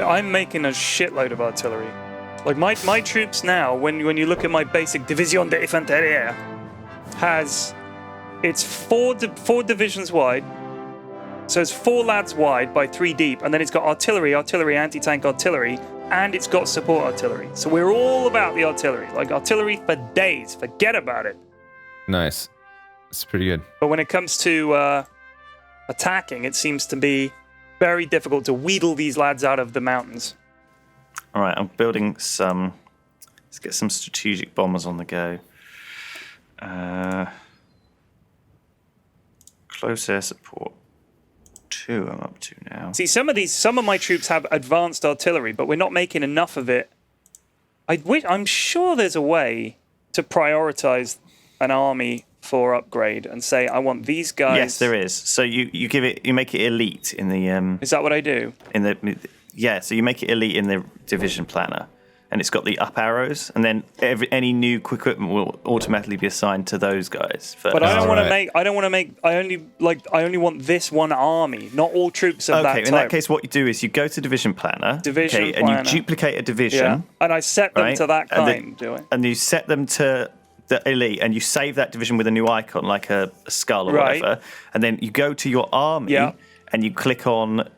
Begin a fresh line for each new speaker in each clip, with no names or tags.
I'm making a shitload of artillery. Like my troops now, when you look at my basic Division de Infantería, it's four divisions wide. So it's 4 lads wide by 3 deep, and then it's got artillery, anti-tank artillery, and it's got support artillery. So we're all about the artillery. Like artillery for days. Forget about it.
Nice. That's pretty good.
But when it comes to attacking, it seems to be very difficult to wheedle these lads out of the mountains.
All right, I'm building some... Let's get some strategic bombers on the go. Close air support. 2 I'm up to now.
See, some of my troops have advanced artillery, but we're not making enough of it. I'm sure there's a way to prioritize an army for upgrade and say, I want these guys.
Yes, there is. So you make it elite in the.
Is that what I do?
So you make it elite in the division planner, and it's got the up arrows, and then any new equipment will automatically be assigned to those guys first.
But I don't want to make. I only want this one army, not all troops of that type.
Okay, in that case, what you do is you go to division planner. And you duplicate a division.
Yeah. And I set them to that kind.
And you set them to the elite, and you save that division with a new icon, like a skull or whatever. And then you go to your army, and you click on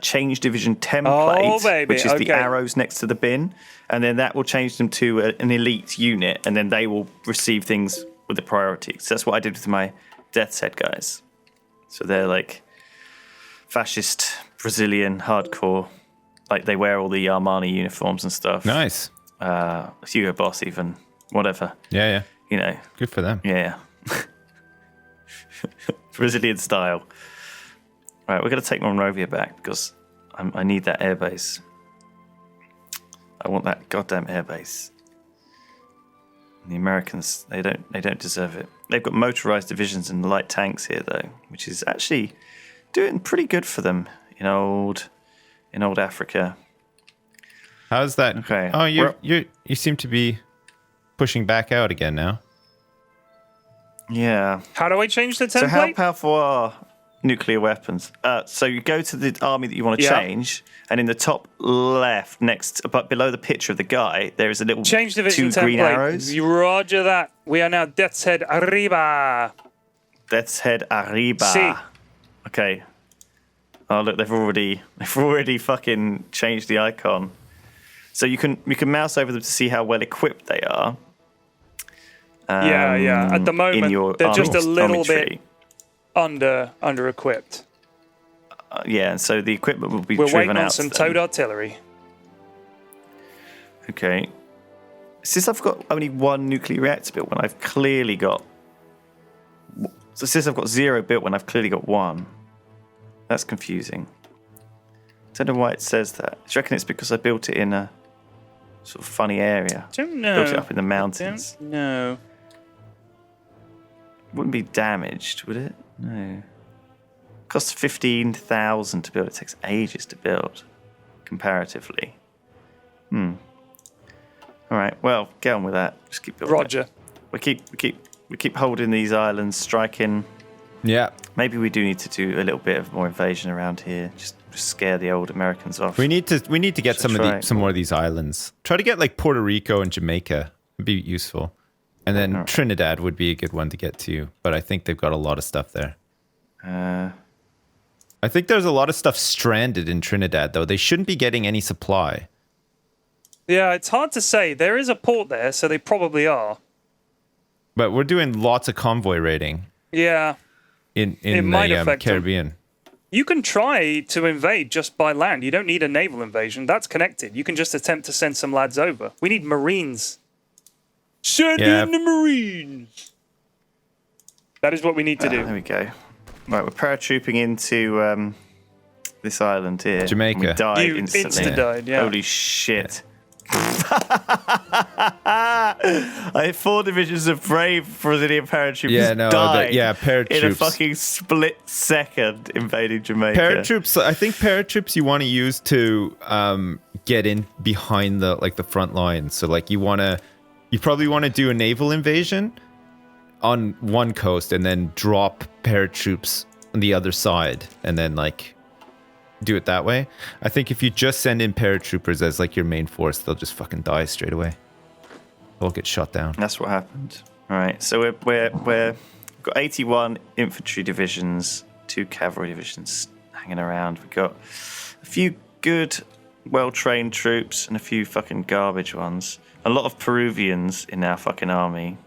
change division template, which is the arrows next to the bin. And then that will change them to an elite unit, and then they will receive things with the priority. So that's what I did with my Death's Head guys. So they're like fascist, Brazilian, hardcore. Like they wear all the Armani uniforms and stuff.
Nice.
Hugo Boss even. Whatever.
Yeah.
You know.
Good for them.
Yeah. Brazilian style. Right, we're going to take Monrovia back because I need that airbase. I want that goddamn airbase. The Americans, they don't deserve it. They've got motorized divisions and light tanks here though, which is actually doing pretty good for them in old Africa.
How's that?
Okay.
Oh, you seem to be pushing back out again now.
Yeah.
How do I change the template?
So how powerful are nuclear weapons? So you go to the army that you want to change, and in the top left, below the picture of the guy, there is a little
change division
2 green
template.
arrows.
Roger that. We are now Death's Head Arriba.
Death's Head Arriba.
See.
Okay. Oh look, they've already fucking changed the icon. So you can mouse over them to see how well equipped they are.
Yeah. At the moment, they're just a little bit under equipped.
And so the equipment will be
We're
driven
waiting on
out.
some towed artillery.
Okay. Since I've got only 1 nuclear reactor built, when I've clearly got. So since I've got 0 built, when I've clearly got 1, that's confusing. Don't know why it says that. Do you reckon it's because I built it in a sort of funny area?
Don't know.
Built it up in the mountains.
No.
Wouldn't be damaged, would it? No. Costs 15,000 to build. It takes ages to build, comparatively. All right. Well, get on with that. Just keep building.
Roger.
We keep holding these islands, striking.
Yeah.
Maybe we do need to do a little bit of more invasion around here. Just scare the old Americans off.
We need to get some more of these islands. Try to get like Puerto Rico and Jamaica. It'd be useful. And then Trinidad would be a good one to get to, but I think they've got a lot of stuff there. I think there's a lot of stuff stranded in Trinidad, though. They shouldn't be getting any supply.
Yeah, it's hard to say. There is a port there, so they probably are.
But we're doing lots of convoy raiding.
Yeah.
In the Caribbean.
You can try to invade just by land. You don't need a naval invasion. That's connected. You can just attempt to send some lads over. We need Marines. Send in the Marines. That is what we need to do.
There we go. Right, we're paratrooping into this island here.
Jamaica.
We died
You
instantly.
died, yeah.
Holy shit. I had 4 divisions of brave Brazilian paratroopers died
paratroops.
in a fucking split second invading Jamaica.
Paratroops, I think paratroops you want to use to get in behind the front lines. So like you probably want to do a naval invasion on one coast and then drop paratroops on the other side and then like do it that way. I think if you just send in paratroopers as like your main force, they'll just fucking die straight away. They'll get shot down.
That's what happened. All right, so we've got 81 infantry divisions, 2 cavalry divisions hanging around. We've got a few good, well-trained troops and a few fucking garbage ones. A lot of Peruvians in our fucking army.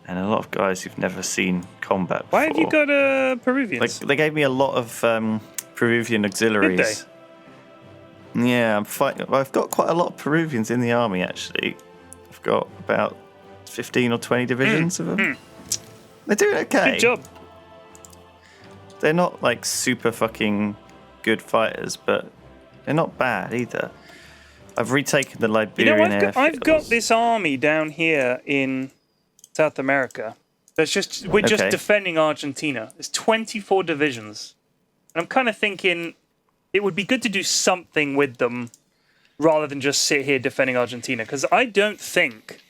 And a lot of guys who've never seen combat before.
Why have you got Peruvians?
They gave me a lot of Peruvian auxiliaries.
Did they?
Yeah, I'm fighting. I've got quite a lot of Peruvians in the army, actually. I've got about 15 or 20 divisions of them. They're doing okay.
Good job.
They're not like super fucking good fighters, but they're not bad either. I've retaken the Liberian airfields.
I've got this army down here in South America. We're just defending Argentina. There's 24 divisions. And I'm kind of thinking it would be good to do something with them rather than just sit here defending Argentina. Because I don't think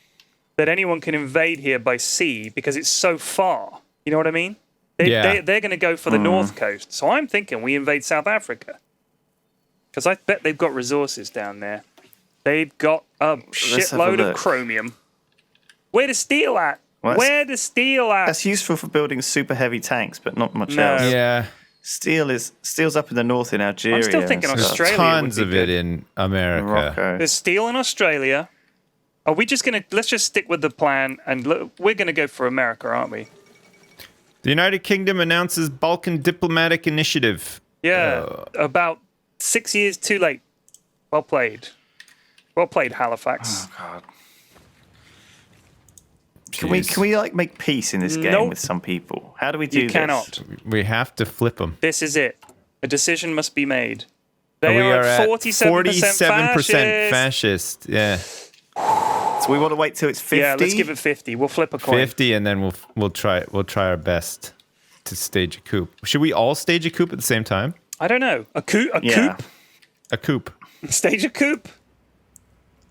that anyone can invade here by sea because it's so far. You know what I mean? They're going to go for the north coast. So I'm thinking we invade South Africa. Because I bet they've got resources down there. They've got a shitload of chromium. Where the steel at? Where the steel at?
That's useful for building super heavy tanks, but not much else.
Yeah.
Steel's up in the north in Algeria.
I'm still thinking Australia.
Tons of it in America.
Morocco.
There's steel in Australia. Are we just going to... Let's just stick with the plan, and we're going to go for America, aren't we?
The United Kingdom announces Balkan diplomatic initiative.
Yeah, about 6 years too late. Well played. Well played, Halifax.
Oh, God. Can we like make peace in this game with some people? How do we do this?
You cannot.
We have to flip them.
This is it. A decision must be made. They are at 47%
fascist. Yeah.
So we want to wait till it's 50.
Yeah, let's give it 50. We'll flip a coin.
50, and then we'll try our best to stage a coup. Should we all stage a coup at the same time?
I don't know. A coup?
A coup.
Stage a coup?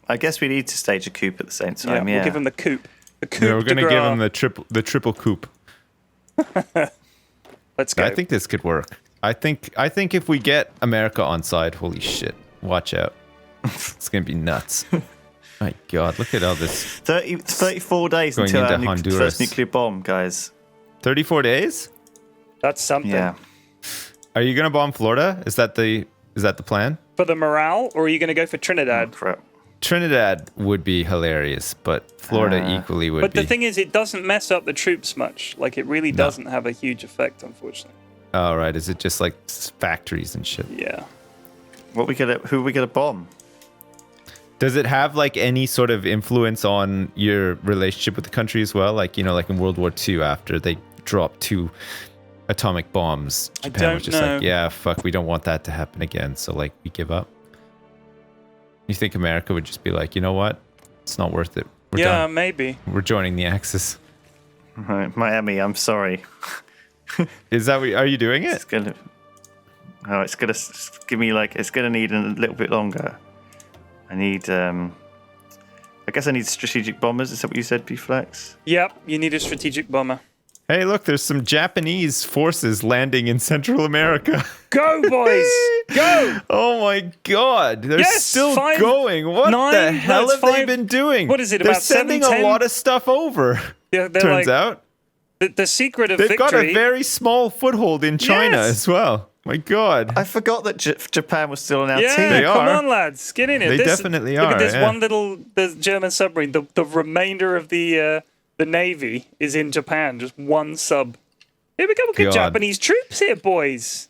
I guess we need to stage a coup at the same time. Yeah,
we'll give them the coup. The coup.
Yeah, we're going to give them the triple coup.
Let's go.
I think this could work. I think if we get America on side, holy shit, watch out. It's going to be nuts. My God, look at all this.
34 days
going
until
into
our first nuclear bomb, guys.
34 days?
That's something.
Yeah.
Are you going to bomb Florida? Is that the plan?
For the morale, or are you going to go for Trinidad?
Oh, crap.
Trinidad would be hilarious, but Florida equally would be.
But the thing is, it doesn't mess up the troops much. Like, it really doesn't have a huge effect, unfortunately.
Oh, right. Is it just like factories and shit?
Yeah.
Who are we gonna bomb?
Does it have like any sort of influence on your relationship with the country as well? Like, like in World War II, after they dropped 2 atomic bombs, Japan was just like, yeah, fuck, we don't want that to happen again. So like, we give up. You think America would just be like, you know what? It's not worth it. We're done.
Maybe.
We're joining the Axis.
Right, Miami, I'm sorry.
Is that what, are you doing it?
It's gonna give me it's gonna need a little bit longer. I guess I need strategic bombers. Is that what you said, B-Flex?
Yep, you need a strategic bomber.
Hey, look, there's some Japanese forces landing in Central America.
Go, boys! Go!
Oh my God, they're still going. What the hell have they been doing?
What is it,
they're
about
sending
7, 10?
a lot of stuff over.
Yeah,
turns out.
The secret of
They've
victory...
got a very small foothold in China as well. My God.
I forgot that Japan was still on our team.
They
come
are.
on, lads. Get in it.
They definitely are.
Look at this one little German submarine. The remainder of the Navy is in Japan. Just one sub. Here we go. We've got Japanese troops here, boys.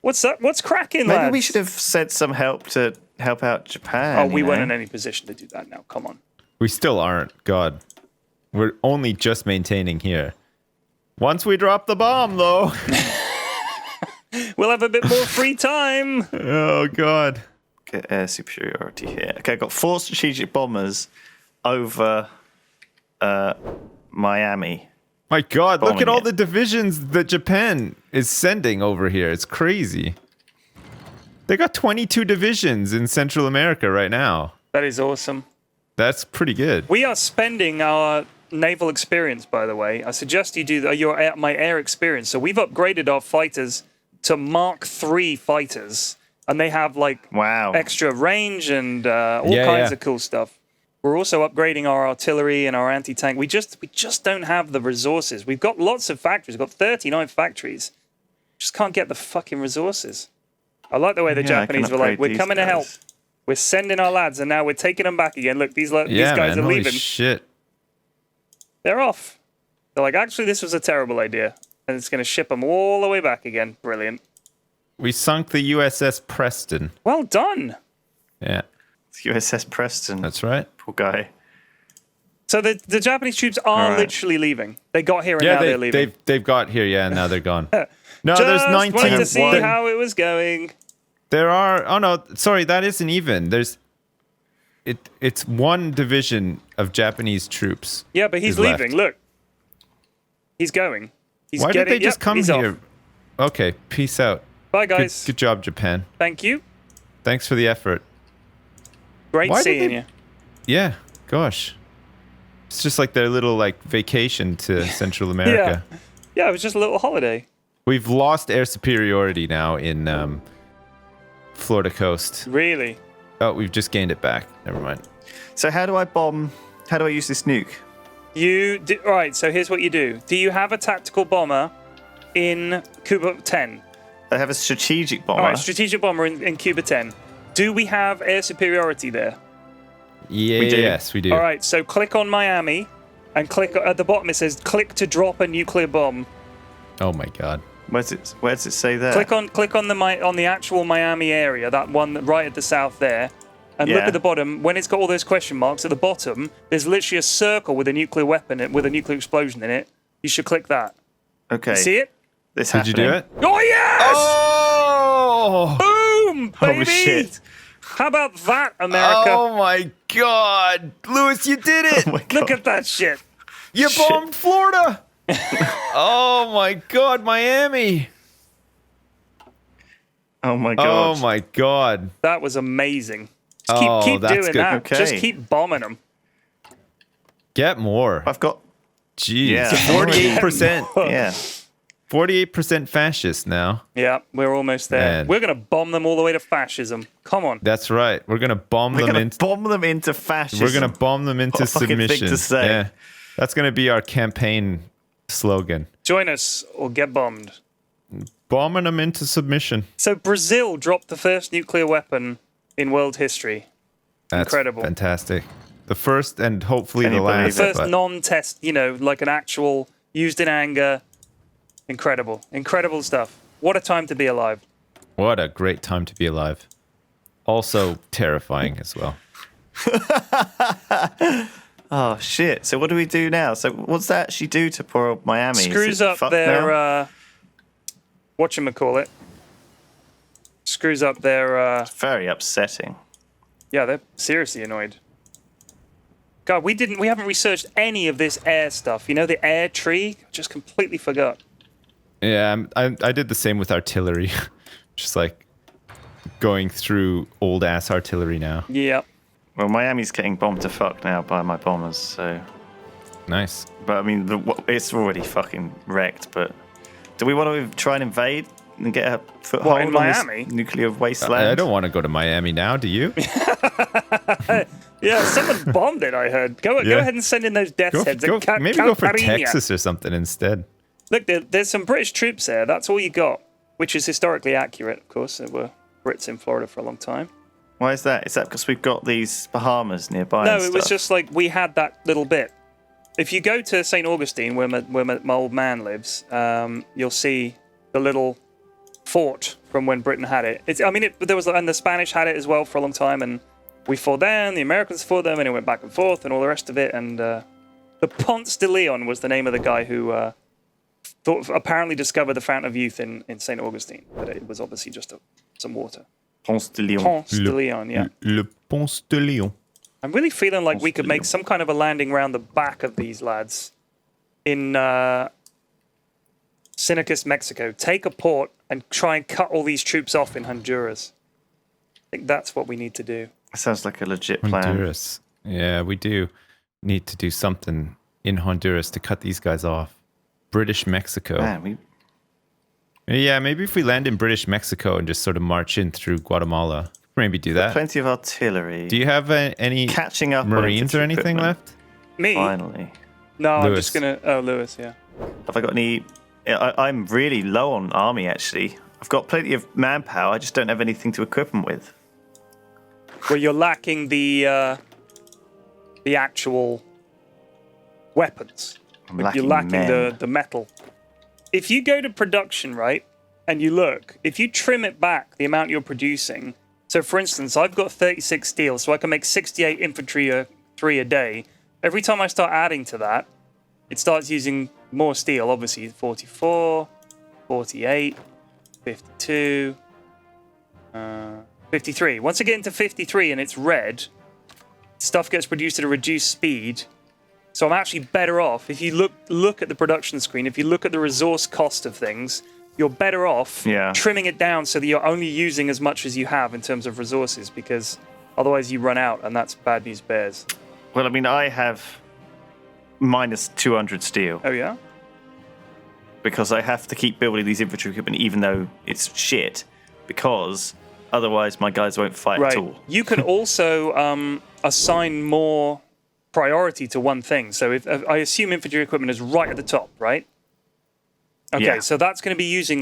What's up? What's cracking, lads?
Maybe we should have sent some help to help out Japan.
Oh, we weren't in any position to do that now. Come on.
We still aren't. God. We're only just maintaining here. Once we drop the bomb, though...
We'll have a bit more free time.
Oh, God.
Get air superiority here. Okay, I've got 4 strategic bombers over Miami.
My God, look at all
it.
the divisions that Japan is sending over here. It's crazy. They got 22 divisions in Central America right now.
That is awesome.
That's pretty good.
We are spending our naval experience, by the way. I suggest you do my air experience. So we've upgraded our fighters to Mark III fighters, and they have like extra range and all kinds of cool stuff. We're also upgrading our artillery and our anti-tank. We just don't have the resources. We've got lots of factories. We've got 39 factories. Just can't get the fucking resources. I like the way the Japanese were like, we're coming to help. We're sending our lads, and now we're taking them back again. Look, these guys are leaving.
Shit.
They're off. They're like, actually, this was a terrible idea. And it's going to ship them all the way back again. Brilliant.
We sunk the USS Preston.
Well done.
Yeah.
It's USS Preston.
That's right.
Poor guy.
So the Japanese troops are literally leaving. They got here and now they're leaving.
They've got here, and now they're gone. No,
Just
there's 19.
wanted to see how it was going.
There are... Oh, no. Sorry, that isn't even. It's one division of Japanese troops.
Yeah, but he's leaving. Look. He's going.
Why did they just come here?
Off.
Okay, peace out.
Bye, guys.
Good job, Japan.
Thank you.
Thanks for the effort.
Great seeing you.
Yeah, gosh. It's just like their little vacation to Central America.
Yeah, it was just a little holiday.
We've lost air superiority now in Florida coast.
Really?
Oh, we've just gained it back. Never mind.
So how do I use this nuke?
All right, so here's what you do. Do you have a tactical bomber in Cuba 10?
I have a strategic bomber.
All right, strategic bomber in Cuba 10. Do we have air superiority there?
Yeah, yes, we do.
All right, so click on Miami and click at the bottom. It says click to drop a nuclear bomb.
Oh my God.
Where does it say there?
Click on the actual Miami area, that one right at the south there. And look at the bottom. When it's got all those question marks at the bottom, there's literally a circle with a nuclear weapon, with a nuclear explosion in it. You should click that.
Okay.
You see it?
This
Did you do it?
Oh, yes!
Oh!
Boom, baby!
Oh, shit.
How about that, America?
Oh, my God. Lewis, you did it!
Look at that shit.
You bombed Florida! Oh, my God, Miami!
Oh, my God.
Oh, my God.
That was amazing. Just keep doing
good.
that.
Okay.
Just keep bombing them.
Get more.
I've got...
Jeez.
Yeah.
48%.
Yeah.
48% fascist now.
Yeah, we're almost there.
Man.
We're going to bomb them all the way to fascism. Come on.
That's right. We're going to bomb
We're
them
going to bomb them into fascism.
We're going to bomb them into
What a fucking thing
submission.
to say.
Yeah. That's going to be our campaign slogan.
Join us or get bombed.
Bombing them into submission.
So Brazil dropped the first nuclear weapon in world history.
That's
Incredible.
fantastic. The first and hopefully
Can
the
you believe
last.
it?
First non-test, like an actual used in anger. Incredible. Incredible stuff. What a time to be alive.
What a great time to be alive. Also terrifying as well.
Oh, shit. So what do we do now? So what's that actually do to poor old Miami?
Screws up their... whatchamacallit. Screws up their...
It's very upsetting.
Yeah, they're seriously annoyed. God, we haven't researched any of this air stuff. You know, the air tree? Just completely forgot.
Yeah, I did the same with artillery. Just going through old ass artillery now.
Yeah.
Well, Miami's getting bombed to fuck now by my bombers, so...
Nice.
But, I mean, it's already fucking wrecked, but... Do we want to try and invade and get a foothold
in
on
Miami?
this nuclear wasteland?
I don't want to go to Miami now, do you?
Yeah, someone bombed it, I heard. Go ahead and send in those death's heads.
Maybe go for Texas or something instead.
Look, there's some British troops there. That's all you got, which is historically accurate, of course. There were Brits in Florida for a long time.
Why is that? Is that because we've got these Bahamas nearby?
No,
and
it was
stuff?
just like we had that little bit. If you go to St. Augustine, where my old man lives, you'll see the little fort from when Britain had it. And the Spanish had it as well for a long time, and we fought them, the Americans fought them, and it went back and forth and all the rest of it. And the Ponce de Leon was the name of the guy who apparently discovered the Fountain of Youth in St. Augustine, but it was obviously just some water.
Ponce de Leon.
Ponce de Leon, yeah.
Le Ponce de Leon.
I'm really feeling like we could make some kind of a landing round the back of these lads in Sinicus, Mexico. Take a port and try and cut all these troops off in Honduras. I think that's what we need to do.
That sounds like a legit plan.
Honduras. Yeah, we do need to do something in Honduras to cut these guys off. British Mexico.
Man,
Yeah, maybe if we land in British Mexico and just sort of march in through Guatemala, maybe do that.
Plenty of artillery.
Do you have any
catching up
Marines or anything left?
Me?
Finally.
No,
Lewis.
I'm just gonna. Oh, Lewis, yeah.
Have I got any? I'm really low on army actually. I've got plenty of manpower. I just don't have anything to equip them with.
Well, you're lacking the actual weapons. You're lacking the metal. If you go to production, right, and you look, if you trim it back, the amount you're producing. So, for instance, I've got 36 steel, so I can make 68 infantry 3 a day. Every time I start adding to that, it starts using more steel. Obviously, 44, 48, 52, 53. Once I get into 53 and it's red, stuff gets produced at a reduced speed. So I'm actually better off. If you look at the production screen, if you look at the resource cost of things, you're better off trimming it down so that you're only using as much as you have in terms of resources, because otherwise you run out, and that's bad news bears.
Well, I mean, I have minus 200 steel.
Oh, yeah?
Because I have to keep building these infantry equipment even though it's shit, because otherwise my guys won't fight at all.
You can also assign more priority to one thing. So if I assume infantry equipment is right at the top, right? Okay, so that's going to be using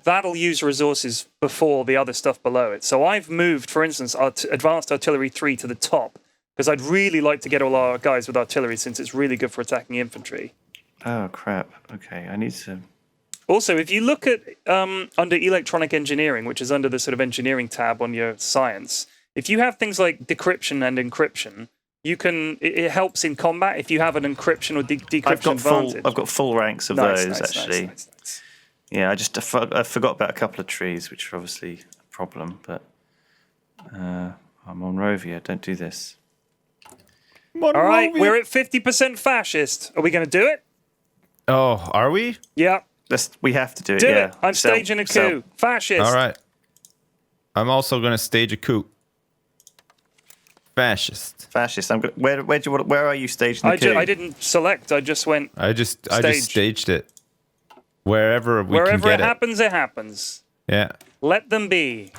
that'll use resources before the other stuff below it. So I've moved, for instance, advanced artillery 3 to the top, because I'd really like to get all our guys with artillery, since it's really good for attacking infantry.
Oh, crap. Okay, I need to...
Also, if you look at under electronic engineering, which is under the sort of engineering tab on your science, if you have things like decryption and encryption, it helps in combat if you have an encryption or decryption advantage.
I've got full ranks of those, actually. Nice. Yeah, I forgot about a couple of trees, which are obviously a problem, but I'm on Rovia. Don't do this.
All right, we're at 50% fascist. Are we going to do it?
Oh, are we?
Yeah.
We have to do it,
Do it. I'm staging a coup. Fascist.
All right. I'm also going to stage a coup. Fascist.
Where are you staging the coup?
I didn't select. I just went.
I just staged it. Wherever we can get it.
Wherever it happens, it happens.
Yeah.
Let them be.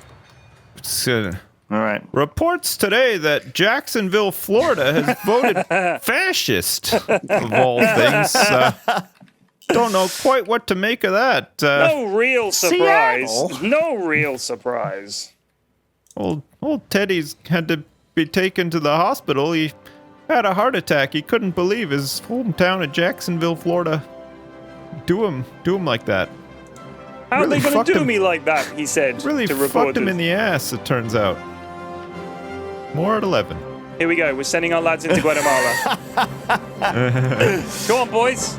All right.
Reports today that Jacksonville, Florida has voted fascist, of all things. Don't know quite what to make of that.
No real surprise.
Seattle?
No real surprise.
Old Teddy's had to be taken to the hospital. He had a heart attack. He couldn't believe his hometown of Jacksonville, Florida, do him like that.
How
really
are they going to do me like that? He said.
Really fucked him in the ass, it turns out. More at 11.
Here we go. We're sending our lads into Guatemala. Go on, boys.